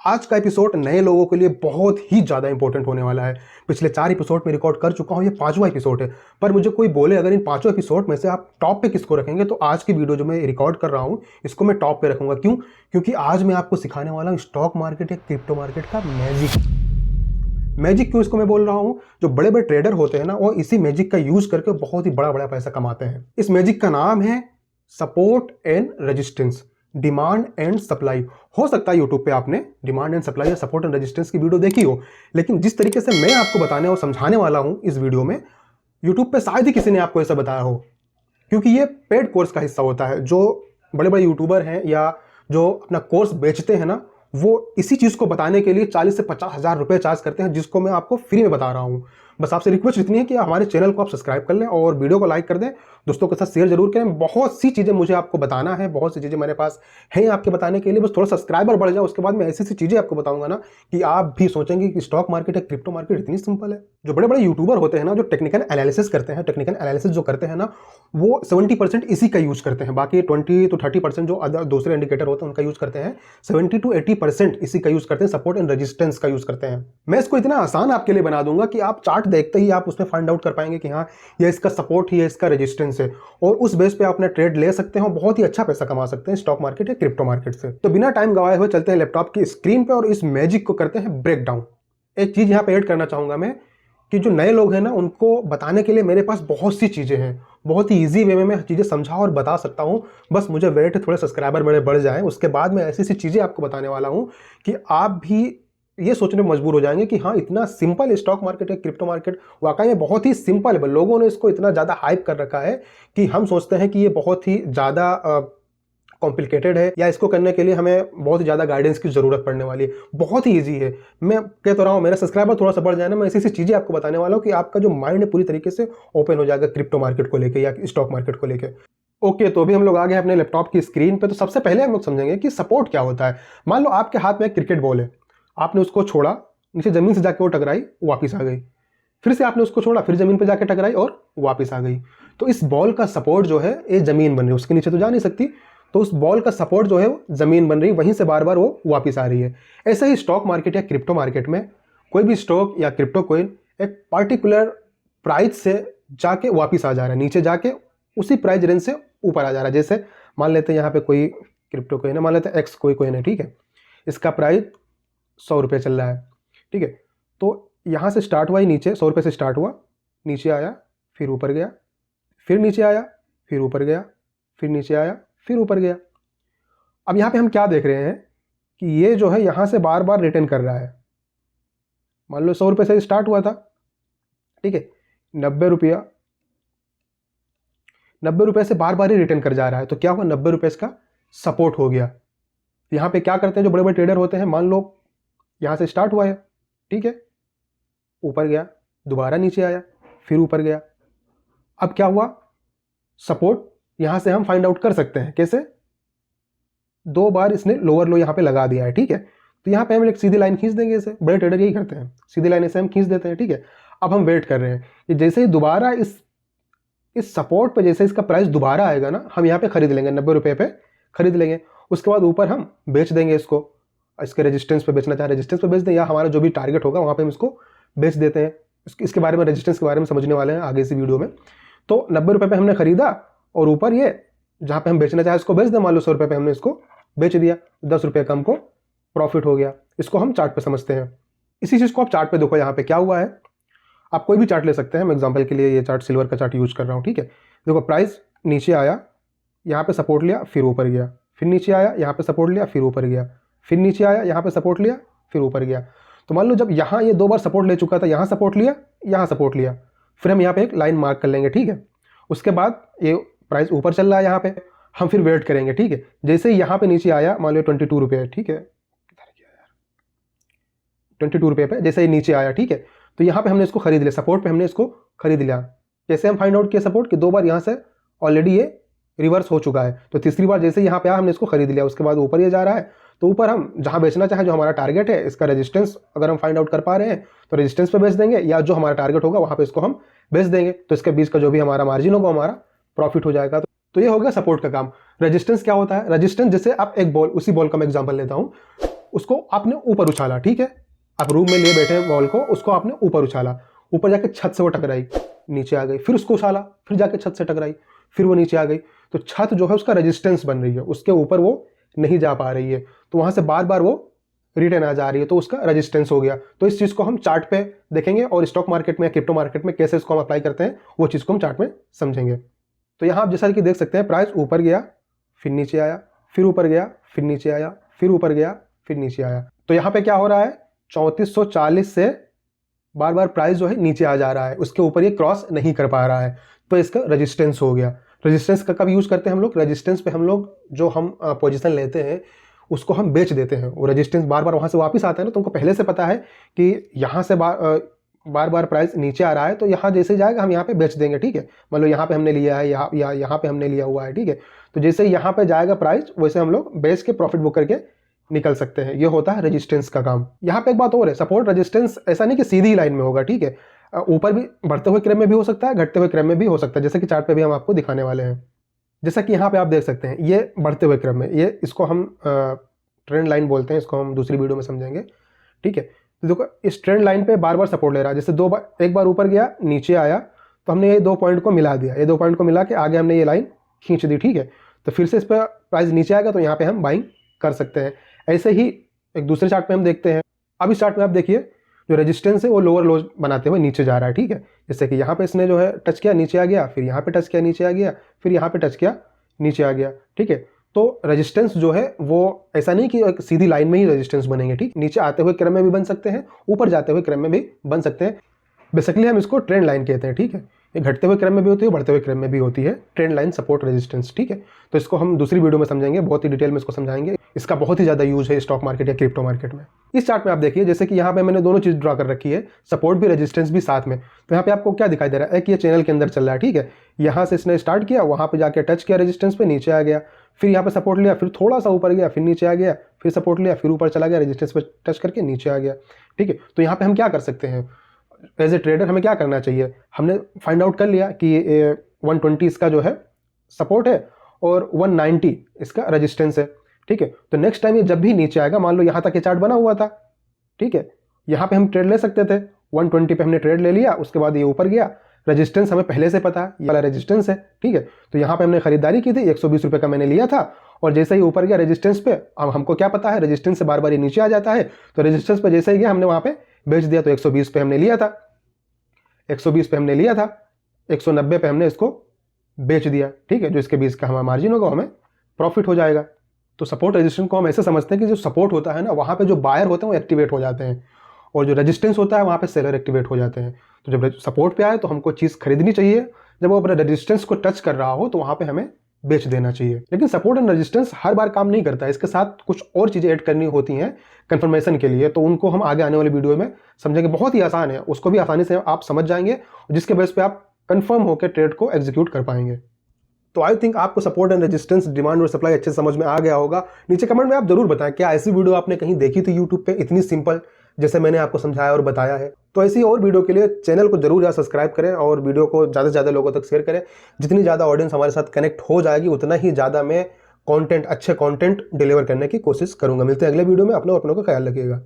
आज का एपिसोड नए लोगों के लिए बहुत ही ज़्यादा इंपॉर्टेंट होने वाला है। पिछले 4 एपिसोड में रिकॉर्ड कर चुका हूँ, ये 5वां एपिसोड है। पर मुझे कोई बोले अगर इन 5 एपिसोड में से आप टॉप पे किसको रखेंगे, तो आज की वीडियो जो मैं रिकॉर्ड कर रहा हूँ इसको मैं टॉप पे रखूंगा। क्यों? क्योंकि आज मैं आपको सिखाने वाला हूँ स्टॉक मार्केट या क्रिप्टो मार्केट का मैजिक क्यों इसको मैं बोल रहा हूँ। जो बड़े बड़े ट्रेडर होते हैं ना, वो इसी मैजिक का यूज करके बहुत ही बड़ा बड़ा पैसा कमाते हैं। इस मैजिक का नाम है support and resistance, demand and supply. हो सकता है यूट्यूब पे आपने डिमांड एंड सप्लाई या सपोर्ट एंड रेजिस्टेंस की वीडियो देखी हो, लेकिन जिस तरीके से मैं आपको बताने और समझाने वाला हूं इस वीडियो में, यूट्यूब पे शायद ही किसी ने आपको ऐसा बताया हो, क्योंकि ये पेड कोर्स का हिस्सा होता है। जो बड़े बड़े यूट्यूबर हैं या जो अपना कोर्स बेचते हैं ना, वो इसी चीज़ को बताने के लिए 40 से 50 हज़ार रुपये चार्ज करते हैं, जिसको मैं आपको फ्री में बता रहा हूँ। बस आपसे रिक्वेस्ट इतनी है कि हमारे चैनल को आप सब्सक्राइब कर लें और वीडियो को लाइक कर दें, दोस्तों के साथ शेयर जरूर करें। बहुत सी चीज़ें मुझे आपको बताना है, बहुत सी चीज़ें मेरे पास हैं आपके बताने के लिए। बस थोड़ा सब्सक्राइबर बढ़ जाए, उसके बाद मैं ऐसी सी चीज़ें आपको बताऊंगा ना कि आप भी सोचेंगे कि स्टॉक मार्केट या क्रिप्टो मार्केट इतनी सिंपल है। जो बड़े बड़े यूट्यूबर होते हैं ना, जो टेक्निकल एनालिसिस करते हैं, टेक्निकल एनालिसिस जो करते हैं ना, वो 70% इसी का यूज करते हैं। बाकी 20 to 30% जो अदर दूसरे इंडिकेटर होते हैं उनका यूज करते हैं। 70 to 80% इसी का यूज करते हैं, सपोर्ट एंड रेजिस्टेंस का यूज करते हैं। मैं इसको इतना आसान आपके लिए बना दूंगा कि आप चार्ट देखते ही आप उसमें फाइंड आउट कर पाएंगे कि हाँ, ये इसका सपोर्ट ही है, इसका रेजिस्टेंस है, और उस बेस पे आप अपना ट्रेड ले सकते हैं और बहुत ही अच्छा पैसा कमा सकते हैं स्टॉक मार्केट या क्रिप्टो मार्केट से। तो बिना टाइम गवाए हुए चलते हैं लैपटॉप की स्क्रीन पे और इस मैजिक को करते हैं ब्रेक डाउन। एक चीज यहाँ पे ऐड करना चाहूंगा मैं कि जो नए लोग हैं ना, उनको बताने के लिए मेरे पास बहुत सी चीज़ें हैं। बहुत ही ईजी वे में मैं चीज़ें समझा और बता सकता हूँ। बस मुझे वेट थोड़े सब्सक्राइबर मेरे बढ़ जाएं, उसके बाद मैं ऐसी सी चीज़ें आपको बताने वाला हूँ कि आप भी ये सोचने में मजबूर हो जाएंगे कि हाँ, इतना सिंपल स्टॉक मार्केट या क्रिप्टो मार्केट वाकई में बहुत ही सिंपल है। लोगों ने इसको इतना ज़्यादा हाइप कर रखा है कि हम सोचते हैं कि ये बहुत ही ज़्यादा कॉम्प्लिकेटेड है या इसको करने के लिए हमें बहुत ही ज़्यादा गाइडेंस की ज़रूरत पड़ने वाली है। बहुत ही ईजी है। मैं कह तो रहा हूँ, मेरा सब्सक्राइबर थोड़ा सा बढ़ जाए ना, मैं ऐसी ऐसी चीज़ें आपको बताने वाला हूँ कि आपका जो माइंड है पूरी तरीके से ओपन हो जाएगा क्रिप्टो मार्केट को लेकर या स्टॉक मार्केट को लेकर। ओके, तो अभी हम लोग आ गए अपने लैपटॉप की स्क्रीन पे। तो सबसे पहले हम लोग समझेंगे कि सपोर्ट क्या होता है। मान लो आपके हाथ में एक क्रिकेट बॉल है, आपने उसको छोड़ा, नीचे जमीन से जाके वो टकराई, वापिस आ गई। फिर से आपने उसको छोड़ा, फिर जमीन पर जाके टकराई और वापिस आ गई। तो इस बॉल का सपोर्ट जो है ये जमीन बन रही है, उसके नीचे तो जा नहीं सकती, तो उस बॉल का सपोर्ट जो है वो जमीन बन रही है, वहीं से बार बार वो वापस आ रही है। ऐसे ही स्टॉक मार्केट या क्रिप्टो मार्केट में कोई भी स्टॉक या क्रिप्टो कोइन एक पर्टिकुलर प्राइस से जाके वापस आ जा रहा है, नीचे जाके उसी प्राइस रेंज से ऊपर आ जा रहा है। जैसे मान लेते हैं यहाँ पे कोई क्रिप्टो कोइन है, मान लेते हैं एक्स कोई कोइन है, ठीक है, इसका प्राइस 100 रुपये चल रहा है, ठीक है। तो यहाँ से स्टार्ट हुआ ही नीचे, 100 रुपये से स्टार्ट हुआ, नीचे आया, फिर ऊपर गया, फिर नीचे आया, फिर ऊपर गया, फिर नीचे आया, फिर ऊपर गया। अब यहाँ पे हम क्या देख रहे हैं कि ये जो है यहाँ से बार बार रिटर्न कर रहा है। मान लो 100 रुपये से स्टार्ट हुआ था, ठीक है, 90 रुपया, 90 रुपये से बार बार ही रिटर्न कर जा रहा है। तो क्या हुआ, 90 रुपये का सपोर्ट हो गया। यहाँ पे क्या करते हैं जो बड़े बड़े ट्रेडर होते हैं, मान लो यहाँ से स्टार्ट हुआ है, ठीक है, ऊपर गया, दोबारा नीचे आया, फिर ऊपर गया। अब क्या हुआ, सपोर्ट यहां से हम फाइंड आउट कर सकते हैं। कैसे? 2 बार इसने लोअर लो यहां पे लगा दिया है, ठीक है। तो यहां पे हम एक सीधी लाइन खींच देंगे, इसे बड़े ट्रेडर यही करते हैं, सीधी लाइन ऐसे हम खींच देते हैं, ठीक है। अब हम वेट कर रहे हैं कि जैसे ही दोबारा इस सपोर्ट पे जैसे इसका प्राइस दोबारा आएगा ना, हम यहाँ पे खरीद लेंगे, 90 रुपये पे खरीद लेंगे। उसके बाद ऊपर हम बेच देंगे इसको, इसके रेजिस्टेंस पे बेचना चाहे रेजिस्टेंस पे बेच दें, या हमारा जो भी टारगेट होगा वहां पे हम इसको बेच देते हैं। इसके बारे में, रेजिस्टेंस के बारे में समझने वाले हैं आगे इसी वीडियो में। तो 90 रुपये पे हमने खरीदा और ऊपर ये जहाँ पे हम बेचना चाहे इसको बेच दें। मान लो 100 रुपये पे हमने इसको बेच दिया, 10 रुपये का हमको प्रॉफिट हो गया। इसको हम चार्ट पे समझते हैं। इसी चीज़ को आप चार्ट पे देखो, यहाँ पे क्या हुआ है। आप कोई भी चार्ट ले सकते हैं, मैं एग्जांपल के लिए ये चार्ट सिल्वर का चार्ट यूज कर रहा हूँ, ठीक है। देखो, प्राइस नीचे आया, यहाँ पे सपोर्ट लिया, फिर ऊपर गया, फिर नीचे आया, यहाँ पे सपोर्ट लिया, फिर ऊपर गया, फिर नीचे आया, यहाँ पे सपोर्ट लिया, फिर ऊपर गया। तो मान लो जब यहाँ ये 2 बार सपोर्ट ले चुका था, यहाँ सपोर्ट लिया, यहाँ सपोर्ट लिया, फिर हम यहाँ पे एक लाइन मार्क कर लेंगे, ठीक है। उसके बाद ये प्राइस ऊपर चल रहा है, यहाँ पे हम फिर वेट करेंगे, ठीक है। जैसे ही यहाँ पे नीचे आया, मान लो 22 रुपये, ठीक है, 22 रुपये पे जैसे ही नीचे आया, ठीक है, तो यहाँ पे हमने इसको खरीद लिया, सपोर्ट पे हमने इसको खरीद लिया। कैसे हम फाइंड आउट किया सपोर्ट कि 2 बार यहाँ से ऑलरेडी ये रिवर्स हो चुका है, तो तीसरी बार जैसे यहाँ पे आया हमने इसको खरीद लिया। उसके बाद ऊपर ये जा रहा है, तो ऊपर हम जहाँ बेचना चाहे, जो हमारा टारगेट है, इसका रेजिस्टेंस अगर हम फाइंड आउट कर पा रहे हैं तो रेजिस्टेंस पे बेच देंगे, या जो हमारा टारगेट होगा वहाँ पे इसको हम बेच देंगे। तो इसके बीच का जो भी हमारा मार्जिन होगा हमारा प्रॉफिट हो जाएगा। तो ये हो गया सपोर्ट का काम। रेजिस्टेंस क्या होता है? रेजिस्टेंस जैसे आप एक बॉल, उसी बॉल का मैं एग्जांपल लेता हूँ, उसको आपने ऊपर उछाला, ठीक है, आप रूम में लिए बैठे बॉल को, उसको आपने ऊपर उछाला, ऊपर जाके छत से वो टकराई, नीचे आ गई, फिर उसको उछाला, फिर जाके छत से टकराई, फिर वो नीचे आ गई, तो छत जो है उसका रेजिस्टेंस बन रही है, उसके ऊपर वो नहीं जा पा रही है, तो वहां से बार बार वो रिटर्न आ जा रही है, तो उसका रेजिस्टेंस हो गया। तो इस चीज को हम चार्ट पे देखेंगे और स्टॉक मार्केट में या क्रिप्टो मार्केट में कैसे इसको हम अप्लाई करते हैं वो चीज को हम चार्ट में समझेंगे। तो यहाँ आप जैसा कि देख सकते हैं, प्राइस ऊपर गया, फिर नीचे आया, फिर ऊपर गया, फिर नीचे आया, फिर ऊपर गया, फिर नीचे आया। तो यहाँ पे क्या हो रहा है, 3440 से बार बार प्राइस जो है नीचे आ जा रहा है, उसके ऊपर ये क्रॉस नहीं कर पा रहा है, तो इसका रेजिस्टेंस हो गया। रेजिस्टेंस का कब यूज करते हैं हम लोग, रेजिस्टेंस पे हम लोग जो हम पोजीशन लेते हैं उसको हम बेच देते हैं, वो रेजिस्टेंस बार बार वहां से वापस आता है ना, तुमको पहले से पता है कि यहाँ से बार बार प्राइस नीचे आ रहा है, तो यहाँ जैसे जाएगा हम यहाँ पे बेच देंगे, ठीक है। मान लो यहाँ पे हमने लिया है, यहाँ पे हमने लिया हुआ है, ठीक है, तो जैसे यहाँ पे जाएगा प्राइस वैसे हम लोग बेच के प्रॉफिट बुक करके निकल सकते हैं। ये होता है रेजिस्टेंस का काम। यहाँ पे एक बात और है, सपोर्ट रेजिस्टेंस ऐसा नहीं कि सीधी लाइन में होगा, ठीक है, ऊपर भी बढ़ते हुए क्रम में भी हो सकता है, घटते हुए क्रम में भी हो सकता है, जैसे कि चार्ट पे भी हम आपको दिखाने वाले हैं। जैसा कि यहाँ पे आप देख सकते हैं, ये बढ़ते हुए क्रम में, ये इसको हम ट्रेंड लाइन बोलते हैं, इसको हम दूसरी वीडियो में समझेंगे, ठीक है। तो देखो इस ट्रेंड लाइन पे बार बार सपोर्ट ले रहा है, जैसे एक बार ऊपर गया, नीचे आया, तो हमने ये 2 पॉइंट को मिला दिया, ये 2 पॉइंट को मिला के आगे हमने ये लाइन खींच दी, ठीक है। तो फिर से इस पर प्राइस नीचे आएगा तो यहाँ पे हम बाइंग कर सकते हैं। ऐसे ही एक दूसरे चार्ट पे हम देखते हैं। अब इस चार्ट में आप देखिए, जो रेजिस्टेंस है वो लोअर लो बनाते हुए नीचे जा रहा है, ठीक है। जैसे कि यहाँ पे इसने जो है टच किया, नीचे आ गया, फिर यहाँ पे टच किया, नीचे आ गया, फिर यहाँ पे टच किया, नीचे आ गया, ठीक है। तो रेजिस्टेंस जो है वो ऐसा नहीं कि एक सीधी लाइन में ही रेजिस्टेंस बनेंगे, ठीक, नीचे आते हुए क्रम में भी बन सकते हैं, ऊपर जाते हुए क्रम में भी बन सकते हैं। बेसिकली हम इसको ट्रेंड लाइन कहते हैं, ठीक है। ये घटते हुए क्रम में भी होती है, बढ़ते हुए क्रम में भी होती है, ट्रेंड लाइन सपोर्ट रेजिस्टेंस, ठीक है। तो इसको हम दूसरी वीडियो में समझेंगे, बहुत ही डिटेल में इसको समझाएंगे। इसका बहुत ही ज़्यादा यूज है स्टॉक मार्केट या क्रिप्टो मार्केट में। इस चार्ट में आप देखिए, जैसे कि यहाँ पे मैंने दोनों चीज़ ड्रॉ कर रखी है, सपोर्ट भी रेजिस्टेंस भी साथ में। तो यहाँ पे आपको क्या दिखाई दे रहा है कि ये चैनल के अंदर चल रहा है, ठीक है। यहाँ से इसने स्टार्ट किया, वहाँ पे जाके टच किया रेजिस्टेंस पे, नीचे आ गया, फिर यहाँ पे सपोर्ट लिया, फिर थोड़ा सा ऊपर गया, फिर नीचे आ गया, फिर सपोर्ट लिया, फिर ऊपर चला गया, रेजिस्टेंस पे टच करके नीचे आ गया, ठीक है। तो यहाँ पे हम क्या कर सकते हैं, एज ए ट्रेडर हमें क्या करना चाहिए, हमने फाइंड आउट कर लिया कि 120 इसका जो है सपोर्ट है और 190 इसका रेजिस्टेंस है, ठीक है। तो नेक्स्ट टाइम ये जब भी नीचे आएगा, मान लो यहाँ तक ये चार्ट बना हुआ था, ठीक है, यहाँ पे हम ट्रेड ले सकते थे, 120 पे हमने ट्रेड ले लिया, उसके बाद ये ऊपर गया, रेजिस्टेंस हमें पहले से पता है, ये वाला रेजिस्टेंस है, ठीक है। तो यहाँ पे हमने खरीदारी की थी, 120 रुपये का मैंने लिया था, और जैसे ही ऊपर गया रेजिस्टेंस पे, अब हमको क्या पता है रेजिस्टेंस से बार बार ये नीचे आ जाता है, तो रेजिस्टेंस पे जैसे ही गया हमने वहाँ पे बेच दिया। तो 120 पे हमने लिया था, 120 पे हमने लिया था, 190 पे हमने इसको बेच दिया, ठीक है। जो इसके बीच का हमारा मार्जिन होगा हमें प्रॉफिट हो जाएगा। तो सपोर्ट रेजिस्टेंस को हम ऐसे समझते हैं कि जो सपोर्ट होता है ना, वहाँ पे जो बायर होते हैं वो एक्टिवेट हो जाते हैं, और जो रेजिस्टेंस होता है वहाँ पे सेलर एक्टिवेट हो जाते हैं। तो जब सपोर्ट पे आए तो हमको चीज़ खरीदनी चाहिए, जब वो अपने रेजिस्टेंस को टच कर रहा हो तो वहाँ पे हमें बेच देना चाहिए। लेकिन सपोर्ट एंड रेजिस्टेंस हर बार काम नहीं करता है, इसके साथ कुछ और चीज़ें ऐड करनी होती हैं कंफर्मेशन के लिए, तो उनको हम आगे आने वाली वीडियो में समझेंगे। बहुत ही आसान है, उसको भी आसानी से आप समझ जाएंगे, जिसके बेस पे आप कंफर्म होकर ट्रेड को एग्जीक्यूट कर पाएंगे। तो आई थिंक आपको सपोर्ट एंड रेजिस्टेंस, डिमांड और सप्लाई अच्छे से समझ में आ गया होगा। नीचे कमेंट में आप जरूर बताएं, क्या ऐसी वीडियो आपने कहीं देखी थी यूट्यूब पे इतनी सिंपल, जैसे मैंने आपको समझाया और बताया है। तो ऐसी और वीडियो के लिए चैनल को जरूर सब्सक्राइब करें और वीडियो को ज़्यादा से ज़्यादा लोगों तक शेयर करें। जितनी ज़्यादा ऑडियंस हमारे साथ कनेक्ट हो जाएगी, उतना ही ज़्यादा मैं अच्छे कंटेंट डिलीवर करने की कोशिश करूंगा। मिलते हैं अगले वीडियो में, अपनों का ख्याल रखिएगा।